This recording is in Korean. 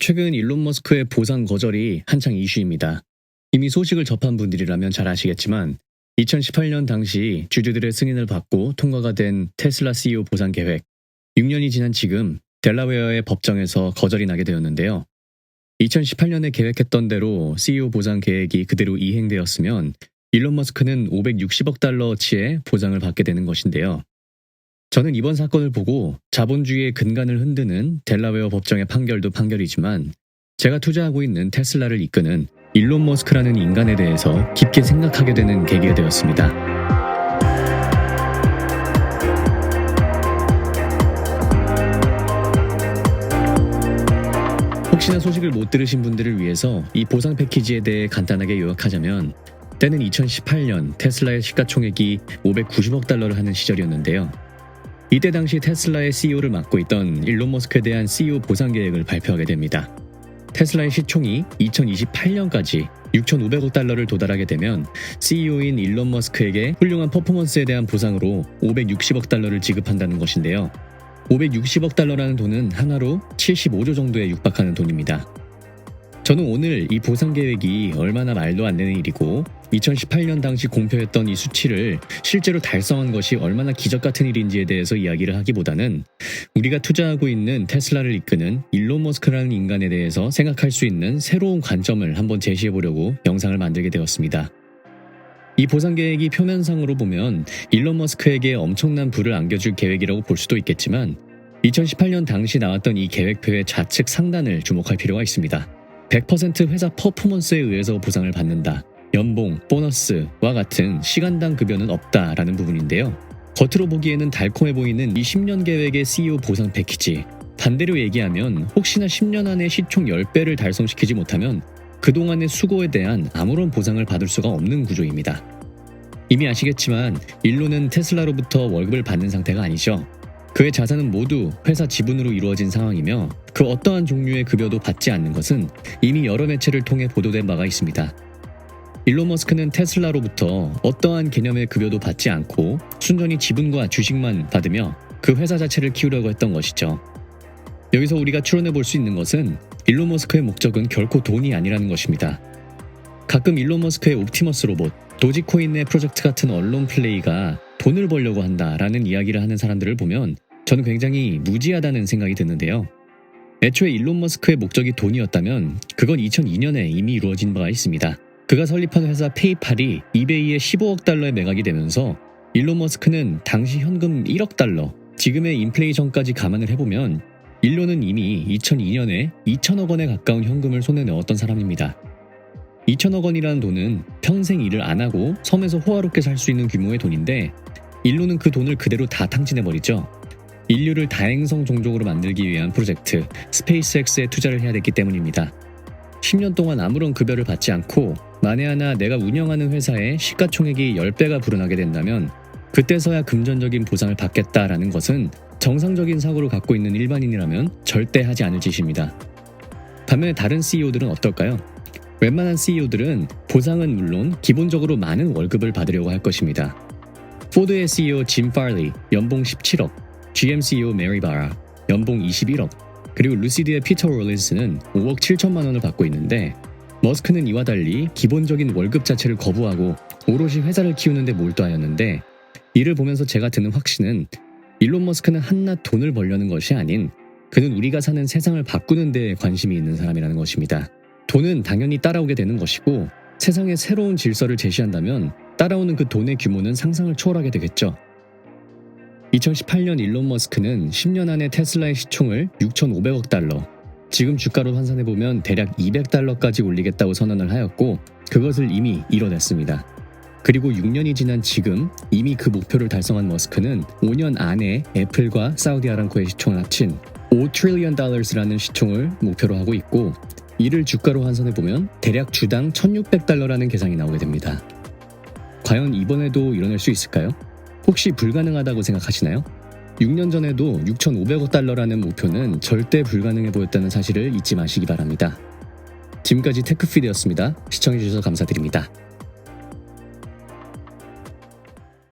최근 일론 머스크의 보상 거절이 한창 이슈입니다. 이미 소식을 접한 분들이라면 잘 아시겠지만 2018년 당시 주주들의 승인을 받고 통과가 된 테슬라 CEO 보상 계획, 6년이 지난 지금 델라웨어의 법정에서 거절이 나게 되었는데요. 2018년에 계획했던 대로 CEO 보상 계획이 그대로 이행되었으면 일론 머스크는 560억 달러어치의 보상을 받게 되는 것인데요. 저는 이번 사건을 보고 자본주의의 근간을 흔드는 델라웨어 법정의 판결도 판결이지만 제가 투자하고 있는 테슬라를 이끄는 일론 머스크라는 인간에 대해서 깊게 생각하게 되는 계기가 되었습니다. 혹시나 소식을 못 들으신 분들을 위해서 이 보상 패키지에 대해 간단하게 요약하자면 때는 2018년 테슬라의 시가총액이 590억 달러를 하는 시절이었는데요. 이때 당시 테슬라의 CEO를 맡고 있던 일론 머스크에 대한 CEO 보상 계획을 발표하게 됩니다. 테슬라의 시총이 2028년까지 6,500억 달러를 도달하게 되면 CEO인 일론 머스크에게 훌륭한 퍼포먼스에 대한 보상으로 560억 달러를 지급한다는 것인데요. 560억 달러라는 돈은 하나로 75조 정도에 육박하는 돈입니다. 저는 오늘 이 보상 계획이 얼마나 말도 안 되는 일이고 2018년 당시 공표했던 이 수치를 실제로 달성한 것이 얼마나 기적 같은 일인지에 대해서 이야기를 하기보다는 우리가 투자하고 있는 테슬라를 이끄는 일론 머스크라는 인간에 대해서 생각할 수 있는 새로운 관점을 한번 제시해 보려고 영상을 만들게 되었습니다. 이 보상 계획이 표면상으로 보면 일론 머스크에게 엄청난 부를 안겨줄 계획이라고 볼 수도 있겠지만 2018년 당시 나왔던 이 계획표의 좌측 상단을 주목할 필요가 있습니다. 100% 회사 퍼포먼스에 의해서 보상을 받는다. 연봉, 보너스와 같은 시간당 급여는 없다라는 부분인데요. 겉으로 보기에는 달콤해 보이는 이 10년 계획의 CEO 보상 패키지. 반대로 얘기하면 혹시나 10년 안에 시총 10배를 달성시키지 못하면 그동안의 수고에 대한 아무런 보상을 받을 수가 없는 구조입니다. 이미 아시겠지만 일론은 테슬라로부터 월급을 받는 상태가 아니죠. 그의 자산은 모두 회사 지분으로 이루어진 상황이며 그 어떠한 종류의 급여도 받지 않는 것은 이미 여러 매체를 통해 보도된 바가 있습니다. 일론 머스크는 테슬라로부터 어떠한 개념의 급여도 받지 않고 순전히 지분과 주식만 받으며 그 회사 자체를 키우려고 했던 것이죠. 여기서 우리가 추론해 볼 수 있는 것은 일론 머스크의 목적은 결코 돈이 아니라는 것입니다. 가끔 일론 머스크의 옵티머스 로봇, 도지코인의 프로젝트 같은 언론 플레이가 돈을 벌려고 한다라는 이야기를 하는 사람들을 보면 저는 굉장히 무지하다는 생각이 드는데요. 애초에 일론 머스크의 목적이 돈이었다면 그건 2002년에 이미 이루어진 바가 있습니다. 그가 설립한 회사 페이팔이 이베이에 15억 달러에 매각이 되면서 일론 머스크는 당시 현금 1억 달러, 지금의 인플레이션까지 감안을 해보면 일론은 이미 2002년에 2천억 원에 가까운 현금을 손에 넣었던 사람입니다. 2천억 원이라는 돈은 평생 일을 안 하고 섬에서 호화롭게 살 수 있는 규모의 돈인데 일론은 그 돈을 그대로 다 탕진해버리죠. 인류를 다행성 종족으로 만들기 위한 프로젝트 스페이스X에 투자를 해야 됐기 때문입니다. 10년 동안 아무런 급여를 받지 않고 만에 하나 내가 운영하는 회사의 시가총액이 10배가 불어나게 된다면 그때서야 금전적인 보상을 받겠다라는 것은 정상적인 사고를 갖고 있는 일반인이라면 절대 하지 않을 짓입니다. 반면에 다른 CEO들은 어떨까요? 웬만한 CEO들은 보상은 물론 기본적으로 많은 월급을 받으려고 할 것입니다. 포드의 CEO 짐 팔리, 연봉 17억, GM CEO 메리 바라, 연봉 21억, 그리고 루시드의 피터 롤린스는 5억 7천만 원을 받고 있는데 머스크는 이와 달리 기본적인 월급 자체를 거부하고 오롯이 회사를 키우는 데 몰두하였는데 이를 보면서 제가 드는 확신은 일론 머스크는 한낱 돈을 벌려는 것이 아닌 그는 우리가 사는 세상을 바꾸는 데 관심이 있는 사람이라는 것입니다. 돈은 당연히 따라오게 되는 것이고 세상에 새로운 질서를 제시한다면 따라오는 그 돈의 규모는 상상을 초월하게 되겠죠. 2018년 일론 머스크는 10년 안에 테슬라의 시총을 6,500억 달러, 지금 주가로 환산해보면 대략 200달러까지 올리겠다고 선언을 하였고 그것을 이미 이뤄냈습니다. 그리고 6년이 지난 지금 이미 그 목표를 달성한 머스크는 5년 안에 애플과 사우디 아람코의 시총을 합친 5 트릴리언 달러라는 시총을 목표로 하고 있고 이를 주가로 환산해보면 대략 주당 1,600달러라는 계산이 나오게 됩니다. 과연 이번에도 이뤄낼 수 있을까요? 혹시 불가능하다고 생각하시나요? 6년 전에도 6,500억 달러라는 목표는 절대 불가능해 보였다는 사실을 잊지 마시기 바랍니다. 지금까지 테크피드였습니다. 시청해주셔서 감사드립니다.